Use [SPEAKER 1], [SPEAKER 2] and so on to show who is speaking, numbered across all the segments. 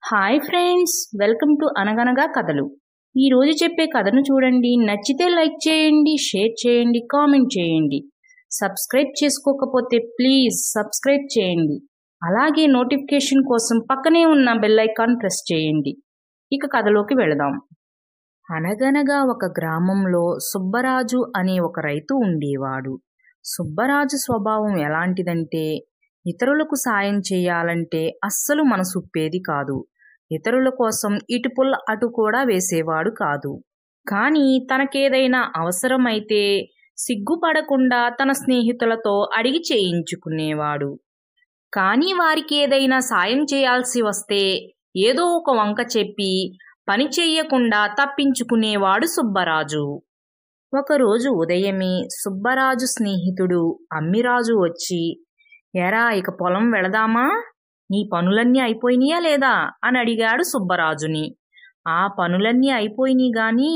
[SPEAKER 1] Hi friends, welcome to అనగనగా కథలు. ఈరోజు చెప్పే కథను చూడండి. నచ్చితే లైక్ చేయండి, షేర్ చేయండి, కామెంట్ చేయండి. సబ్స్క్రైబ్ చేసుకోకపోతే ప్లీజ్ సబ్స్క్రైబ్ చేయండి. అలాగే నోటిఫికేషన్ కోసం పక్కనే ఉన్న బెల్ ఐకాన్ ప్రెస్ చేయండి. ఇక కథలోకి వెళదాం. అనగనగా ఒక గ్రామంలో సుబ్బరాజు అనే ఒక రైతు ఉండేవాడు. సుబ్బరాజు స్వభావం ఎలాంటిదంటే ఇతరులకు సాయం చేయాలంటే అస్సలు మనసుప్పేది కాదు. ఇతరుల కోసం ఇటు పుల్ల అటు కూడా వేసేవాడు కాదు. కానీ తనకేదైనా అవసరమైతే సిగ్గుపడకుండా తన స్నేహితులతో అడిగి చేయించుకునేవాడు. కానీ వారికి ఏదైనా సాయం చేయాల్సి వస్తే ఏదో ఒక వంక చెప్పి పని చెయ్యకుండా తప్పించుకునేవాడు సుబ్బరాజు. ఒకరోజు ఉదయమే సుబ్బరాజు స్నేహితుడు అమ్మిరాజు వచ్చి, ఎరా ఇక పొలం వెళదామా? నీ పనులన్నీ అయిపోయినాయా లేదా అని అడిగాడు సుబ్బరాజుని. ఆ పనులన్నీ అయిపోయినాయి గాని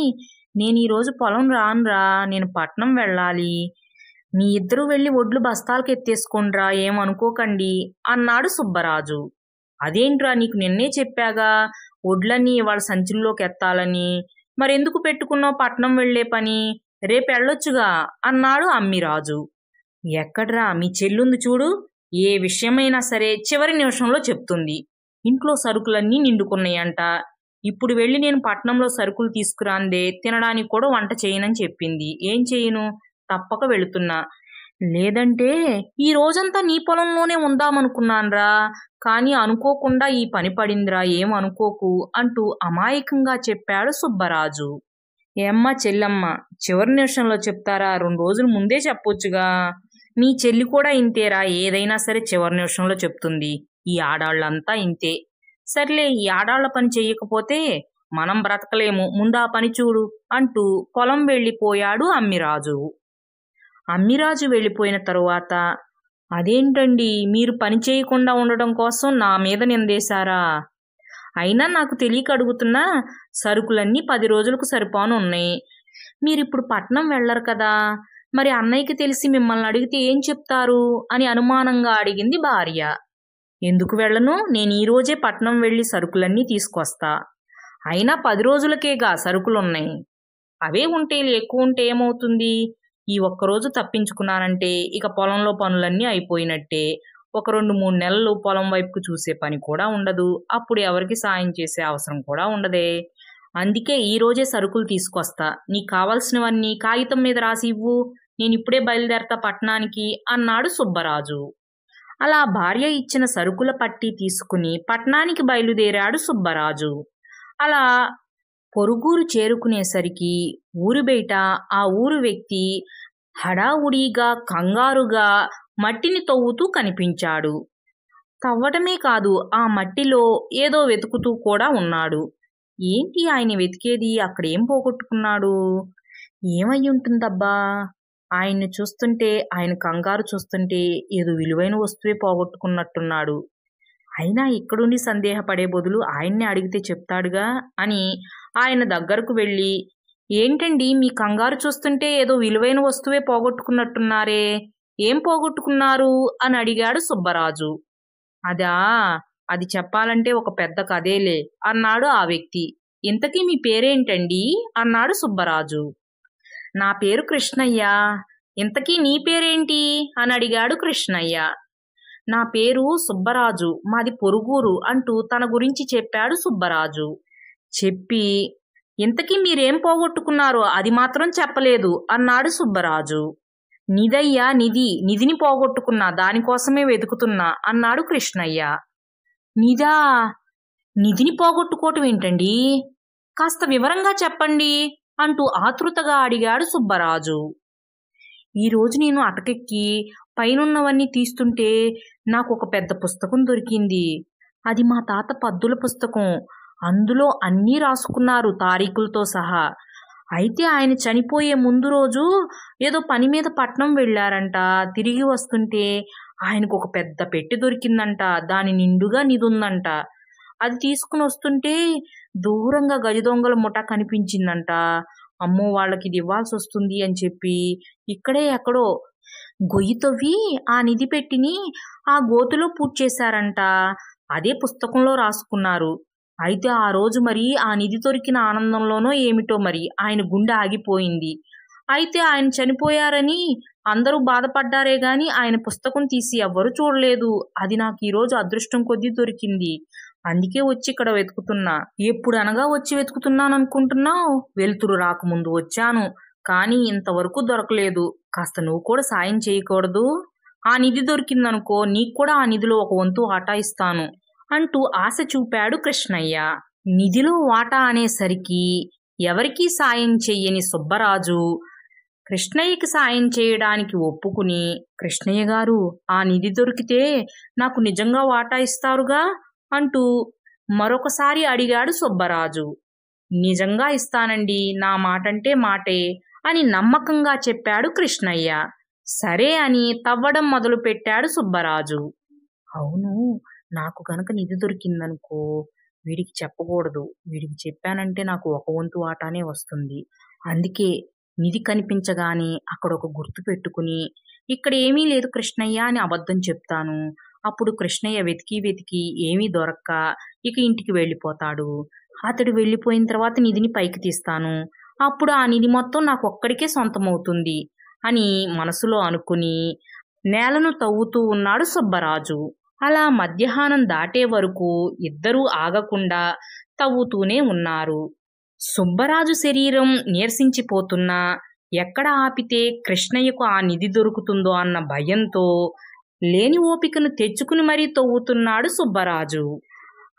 [SPEAKER 1] నేను ఈరోజు పొలం రానురా, నేను పట్నం వెళ్ళాలి. మీ ఇద్దరూ వెళ్ళి ఒడ్లు బస్తాలకు ఎత్తేసుకోండ్రా, ఏమనుకోకండి అన్నాడు సుబ్బరాజు. అదేంట్రా, నీకు నిన్నే చెప్పాగా ఒడ్లన్నీ ఇవాళ సంచుల్లోకి ఎత్తాలని, మరెందుకు పెట్టుకున్నావు పట్నం వెళ్లే పని? రేపెళ్ళొచ్చుగా అన్నాడు అమ్మిరాజు. ఎక్కడ్రా, మీ చెల్లుంది చూడు, ఏ విషయమైనా సరే చివరి నిమిషంలో చెప్తుంది. ఇంట్లో సరుకులన్నీ నిండుకున్నాయంట. ఇప్పుడు వెళ్ళి నేను పట్నంలో సరుకులు తీసుకురాందే తినడానికి కూడా వంట చేయనని చెప్పింది. ఏం చేయను, తప్పక వెళుతున్నా. లేదంటే ఈ రోజంతా నీ పొలంలోనే ఉందామనుకున్నాన్రా, కానీ అనుకోకుండా ఈ పని పడిందిరా, ఏమనుకోకు అంటూ అమాయకంగా చెప్పాడు సుబ్బరాజు. ఏమ్మా చెల్లమ్మ, చివరి నిమిషంలో చెప్తారా? 2 రోజుల ముందే చెప్పొచ్చుగా. మీ చెల్లి కూడా ఇంతేరా, ఏదైనా సరే చివరి నిమిషంలో చెప్తుంది. ఈ ఆడాళ్ళంతా ఇంతే. సర్లే, ఈ ఆడాళ్ల పని చెయ్యకపోతే మనం బ్రతకలేము, ముందా పని చూడు అంటూ పొలం వెళ్ళిపోయాడు అమ్మిరాజు. అమ్మిరాజు వెళ్ళిపోయిన తరువాత, అదేంటండి మీరు పని చేయకుండా ఉండడం కోసం నా మీద నిందేశారా? అయినా నాకు తెలియక అడుగుతున్నా, సరుకులన్నీ 10 రోజులకు సరిపోను ఉన్నాయి. మీరిప్పుడు పట్నం వెళ్ళరు కదా, మరి అన్నయ్యకి తెలిసి మిమ్మల్ని అడిగితే ఏం చెప్తారు అని అనుమానంగా అడిగింది భార్య. ఎందుకు వెళ్ళను, నేను ఈ రోజే పట్నం వెళ్ళి సరుకులన్నీ తీసుకొస్తా. అయినా 10 రోజులకేగా సరుకులున్నాయి. అవే ఉంటేలే, ఎక్కువ ఉంటే ఏమవుతుంది? ఈ ఒక్కరోజు తప్పించుకున్నానంటే ఇక పొలంలో పనులన్నీ అయిపోయినట్టే. ఒక 2-3 నెలలు పొలం వైపుకు చూసే పని కూడా ఉండదు. అప్పుడు ఎవరికి సాయం చేసే అవసరం కూడా ఉండదే. అందుకే ఈ రోజే సరుకులు తీసుకొస్తా. నీకు కావాల్సినవన్నీ కాగితం మీద రాసి ఇవ్వు, నేను ఇప్పుడే బయలుదేరతా పట్నానికి అన్నాడు సుబ్బరాజు. అలా భార్య ఇచ్చిన సరుకుల పట్టీ తీసుకుని పట్నానికి బయలుదేరాడు సుబ్బరాజు. అలా పొరుగురు చేరుకునేసరికి ఊరి బయట ఆ ఊరు వ్యక్తి హడావుడిగా కంగారుగా మట్టిని తవ్వుతూ కనిపించాడు. తవ్వటమే కాదు, ఆ మట్టిలో ఏదో వెతుకుతూ కూడా ఉన్నాడు. ఏంటి ఆయన వెతికేది? అక్కడేం పోగొట్టుకున్నాడు? ఏమై ఉంటుందబ్బా? ఆయన్ని చూస్తుంటే, ఆయన కంగారు చూస్తుంటే ఏదో విలువైన వస్తువే పోగొట్టుకున్నట్టున్నాడు. అయినా ఇక్కడుండి సందేహపడే బదులు ఆయన్నే అడిగితే చెప్తాడుగా అని ఆయన దగ్గరకు వెళ్ళి, ఏంటండి మీ కంగారు చూస్తుంటే ఏదో విలువైన వస్తువే పోగొట్టుకున్నట్టున్నారే, ఏం పోగొట్టుకున్నారు అని అడిగాడు సుబ్బరాజు. అదా, అది చెప్పాలంటే ఒక పెద్ద కథేలే అన్నాడు ఆ వ్యక్తి. ఇంతకీ మీ పేరేంటండి అన్నాడు సుబ్బరాజు. నా పేరు కృష్ణయ్య. ఇంతకీ నీ పేరేంటి అని అడిగాడు కృష్ణయ్య. నా పేరు సుబ్బరాజు, మాది పొరుగురు అంటూ తన గురించి చెప్పాడు సుబ్బరాజు. చెప్పి, ఇంతకీ మీరేం పోగొట్టుకున్నారో అది మాత్రం చెప్పలేదు అన్నాడు సుబ్బరాజు. నిధయ్యా, నిధిని పోగొట్టుకున్నా, దానికోసమే వెతుకుతున్నా అన్నాడు కృష్ణయ్య. నిధా? నిధిని పోగొట్టుకోవటం ఏంటండి? కాస్త వివరంగా చెప్పండి అంటూ ఆతృతగా అడిగాడు సుబ్బరాజు. ఈరోజు నేను అటకెక్కి పైనున్నవన్నీ తీస్తుంటే నాకు ఒక పెద్ద పుస్తకం దొరికింది. అది మా తాత పద్దుల పుస్తకం. అందులో అన్నీ రాసుకున్నారు, తారీఖులతో సహా. అయితే ఆయన చనిపోయే ముందు రోజు ఏదో పని మీద పట్నం వెళ్ళారంట. తిరిగి వస్తుంటే ఆయనకు ఒక పెద్ద పెట్టె దొరికిందంట. దాని నిండుగా నిధుందంట. అది తీసుకుని వస్తుంటే దూరంగా గజ దొంగల ముఠ కనిపించిందంట. అమ్మో, వాళ్ళకి ఇది ఇవ్వాల్సి వస్తుంది అని చెప్పి ఇక్కడే ఎక్కడో గొయ్యి తవ్వి ఆ నిధి పెట్టిని ఆ గోతులో పూడ్చేశారంట. అదే పుస్తకంలో రాసుకున్నారు. అయితే ఆ రోజు మరి ఆ నిధి దొరికిన ఆనందంలోనో ఏమిటో మరి ఆయన గుండె ఆగిపోయింది. అయితే ఆయన చనిపోయారని అందరూ బాధపడ్డారే గాని ఆయన పుస్తకం తీసి ఎవ్వరూ చూడలేదు. అది నాకు ఈరోజు అదృష్టం కొద్దీ దొరికింది. అందుకే వచ్చి ఇక్కడ వెతుకుతున్నా. ఎప్పుడనగా వచ్చి వెతుకుతున్నాననుకుంటున్నావు? వెలుతురు రాకముందు వచ్చాను. కానీ ఇంతవరకు దొరకలేదు. కాస్త నువ్వు కూడా సాయం చేయకూడదు? ఆ నిధి దొరికిందనుకో, నీకు కూడా ఆ నిధిలో ఒక వంతు వాటా ఇస్తాను అంటూ ఆశ చూపాడు కృష్ణయ్య. నిధిలో వాటా అనేసరికి ఎవరికీ సాయం చెయ్యని సుబ్బరాజు కృష్ణయ్యకి సాయం చేయడానికి ఒప్పుకుని, కృష్ణయ్య గారు, ఆ నిధి దొరికితే నాకు నిజంగా వాటా ఇస్తారుగా అంటూ మరొకసారి అడిగాడు సుబ్బరాజు. నిజంగా ఇస్తానండి, నా మాటంటే మాటే అని నమ్మకంగా చెప్పాడు కృష్ణయ్య. సరే అని తవ్వడం మొదలుపెట్టాడు సుబ్బరాజు. అవును, నాకు గనక నిధి దొరికిందనుకో, వీడికి చెప్పకూడదు. వీడికి చెప్పానంటే నాకు ఒక వంతు వాటానే వస్తుంది. అందుకే నిధి కనిపించగానే అక్కడ ఒక గుర్తు పెట్టుకుని, ఇక్కడ ఏమీ లేదు కృష్ణయ్య అని అబద్ధం చెప్తాను. అప్పుడు కృష్ణయ్య వెతికి వెతికి ఏమీ దొరక్క ఇక ఇంటికి వెళ్ళిపోతాడు. అతడు వెళ్ళిపోయిన తర్వాత నిధిని పైకి తీస్తాను. అప్పుడు ఆ నిధి మొత్తం నాకు ఒక్కడికే సొంతమవుతుంది అని మనసులో అనుకుని నేలను తవ్వుతూ ఉన్నాడు సుబ్బరాజు. అలా మధ్యాహ్నం దాటే వరకు ఇద్దరూ ఆగకుండా తవ్వుతూనే ఉన్నారు. సుబ్బరాజు శరీరం నీరసించిపోతున్నా ఎక్కడ ఆపితే కృష్ణయ్యకు ఆ నిధి దొరుకుతుందో అన్న భయంతో లేని ఓపికను తెచ్చుకుని మరీ తవ్వుతున్నాడు సుబ్బరాజు.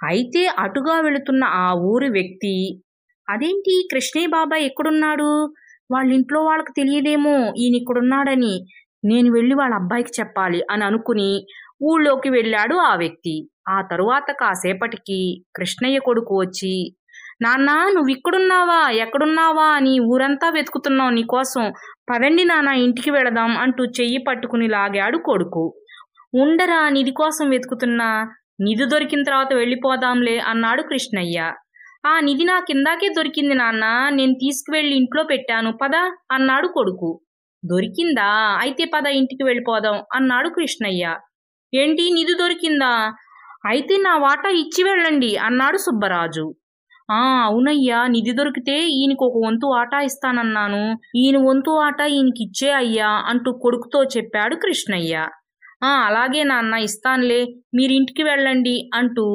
[SPEAKER 1] అయితే అటుగా వెళుతున్న ఆ ఊరి వ్యక్తి, అదేంటి కృష్ణయ్య బాబాయ్ ఎక్కడున్నాడు? వాళ్ళింట్లో వాళ్ళకి తెలియదేమో ఈయన ఇక్కడున్నాడని. నేను వెళ్ళి వాళ్ళ అబ్బాయికి చెప్పాలి అని అనుకుని ఊళ్ళోకి వెళ్ళాడు ఆ వ్యక్తి. ఆ తరువాత కాసేపటికి కృష్ణయ్య కొడుకు వచ్చి, నాన్నా, నువ్వు ఇక్కడున్నావా, ఎక్కడున్నావా అని ఊరంతా వెతుకుతున్నావు నీకోసం. పదండి నాన్న, ఇంటికి వెళదాం అంటూ చెయ్యి పట్టుకుని లాగాడు కొడుకు. ఉండరా, నిధి కోసం వెతుకుతున్నా. నిధి దొరికిన తర్వాత వెళ్ళిపోదాంలే అన్నాడు కృష్ణయ్య. ఆ నిధి నా కిందాకే దొరికింది నాన్న, నేను తీసుకువెళ్ళి ఇంట్లో పెట్టాను, పద అన్నాడు కొడుకు. దొరికిందా? అయితే పద ఇంటికి వెళ్ళిపోదాం అన్నాడు కృష్ణయ్య. ఏంటి, నిధి దొరికిందా? అయితే నా వాటా ఇచ్చి వెళ్ళండి అన్నాడు సుబ్బరాజు. అవునయ్యా, నిధి దొరికితే ఈయనకు ఒక వంతు వాటా ఇస్తానన్నాను. ఈయన వంతు వాటా ఈయనకి ఇచ్చే అయ్యా అంటూ కొడుకుతో చెప్పాడు కృష్ణయ్య. అలాగే నాన్న, ఇస్తానులే, మీరింటికి వెళ్ళండి అంటూ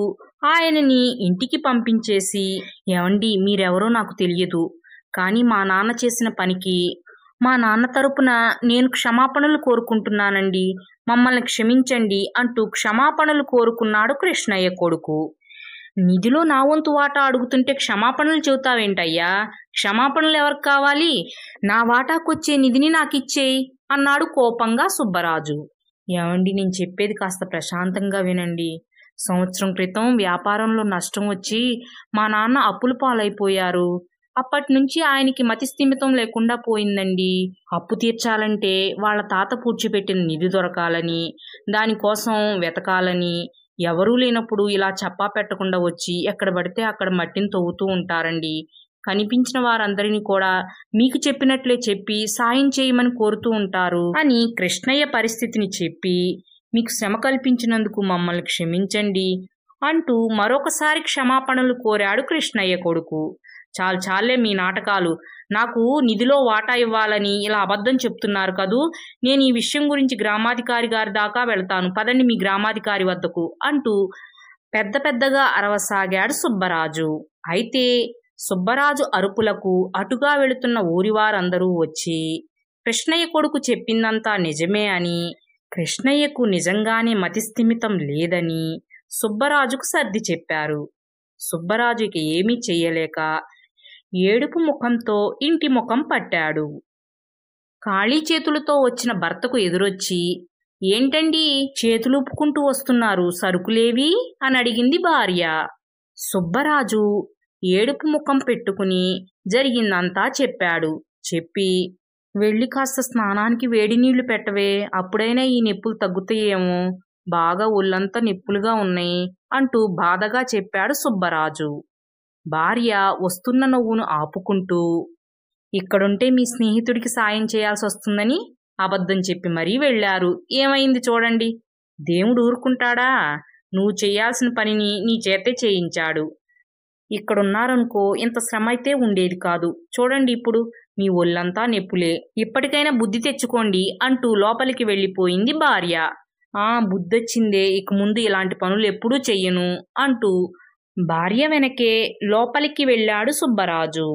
[SPEAKER 1] ఆయనని ఇంటికి పంపించేసి, ఏమండి, మీరెవరో నాకు తెలియదు, కానీ మా నాన్న చేసిన పనికి మా నాన్న తరపున నేను క్షమాపణలు కోరుకుంటున్నానండి, మమ్మల్ని క్షమించండి అంటూ క్షమాపణలు కోరుకున్నాడు కృష్ణయ్య కొడుకు. నిధిలో నా వంతు వాటా అడుగుతుంటే క్షమాపణలు చెబుతావేంటయ్యా? క్షమాపణలు ఎవరికి కావాలి? నా వాటాకొచ్చే నిధిని నాకిచ్చేయి అన్నాడు కోపంగా సుబ్బరాజు. ఏమండి, నేను చెప్పేది కాస్త ప్రశాంతంగా వినండి. సంవత్సరం క్రితం వ్యాపారంలో నష్టం వచ్చి మా నాన్న అప్పుల పాలైపోయారు. అప్పటి నుంచి ఆయనకి మతిస్థిమితం లేకుండా పోయిందండి. అప్పు తీర్చాలంటే వాళ్ళ తాత పూడ్చిపెట్టిన నిధి దొరకాలని, దానికోసం వెతకాలని, ఎవరూ లేనప్పుడు ఇలా చెప్పా పెట్టకుండా వచ్చి ఎక్కడ పడితే అక్కడ మట్టిని తవ్వుతూ ఉంటారండి. కనిపించిన వారందరినీ కూడా మీకు చెప్పినట్లే చెప్పి సాయం చేయమని కోరుతూ ఉంటారు అని కృష్ణయ్య పరిస్థితిని చెప్పి, మీకు శ్రమ కల్పించినందుకు మమ్మల్ని క్షమించండి అంటూ మరొకసారి క్షమాపణలు కోరాడు కృష్ణయ్య కొడుకు. చాలే మీ నాటకాలు. నాకు నిధిలో వాటా ఇవ్వాలని ఇలా అబద్ధం చెప్తున్నారు కదూ. నేను ఈ విషయం గురించి గ్రామాధికారి గారి దాకా వెళ్తాను, పదండి మీ గ్రామాధికారి వద్దకు అంటూ పెద్ద పెద్దగా అరవసాగాడు సుబ్బరాజు. అయితే సుబ్బరాజు అరుపులకు అటుగా వెళుతున్న ఊరివారందరూ వచ్చి కృష్ణయ్య కొడుకు చెప్పిందంతా నిజమే అని, కృష్ణయ్యకు నిజంగానే మతిస్థిమితం లేదని సుబ్బరాజుకు సర్ది చెప్పారు. సుబ్బరాజుకి ఏమీ చెయ్యలేక ఏడుపు ముఖంతో ఇంటి ముఖం పట్టాడు. ఖాళీ చేతులతో వచ్చిన భర్తకు ఎదురొచ్చి, ఏంటండి చేతులుపుకుంటూ వస్తున్నారు, సరుకులేవి అని అడిగింది భార్య. సుబ్బరాజు ఏడుపు ముఖం పెట్టుకుని జరిగిందంతా చెప్పాడు. చెప్పి, వెళ్ళి కాస్త స్నానానికి వేడి నీళ్లు పెట్టవే, అప్పుడైనా ఈ నొప్పులు తగ్గుతాయేమో, బాగా ఒళ్ళంతా నొప్పులుగా ఉన్నాయి అంటూ బాధగా చెప్పాడు సుబ్బరాజు. భార్య వస్తున్న నవ్వును ఆపుకుంటూ, ఇక్కడుంటే మీ స్నేహితుడికి సాయం చేయాల్సి వస్తుందని అబద్ధం చెప్పి మరీ వెళ్ళారు. ఏమైంది చూడండి. దేవుడు ఊరుకుంటాడా? నువ్వు చేయాల్సిన పనిని నీ చేతే చేయించాడు. ఇక్కడున్నారనుకో ఇంత శ్రమ అయితే ఉండేది కాదు. చూడండి ఇప్పుడు మీ ఒళ్ళంతా నొప్పులే. ఇప్పటికైనా బుద్ధి తెచ్చుకోండి అంటూ లోపలికి వెళ్ళిపోయింది భార్య. బుద్ధొచ్చిందే, ఇక ముందు ఇలాంటి పనులు ఎప్పుడూ చెయ్యను అంటూ భార్య వెనకే లోపలికి వెళ్ళాడు సుబ్బరాజు.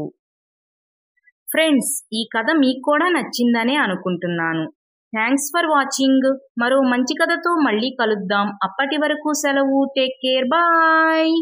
[SPEAKER 1] ఫ్రెండ్స్, ఈ కథ మీకు కూడా నచ్చిందనే అనుకుంటున్నాను. Thanks for watching. మరో మంచి కథతో మళ్ళీ కలుద్దాం. అప్పటి వరకు సెలవు. Take care. బాయ్.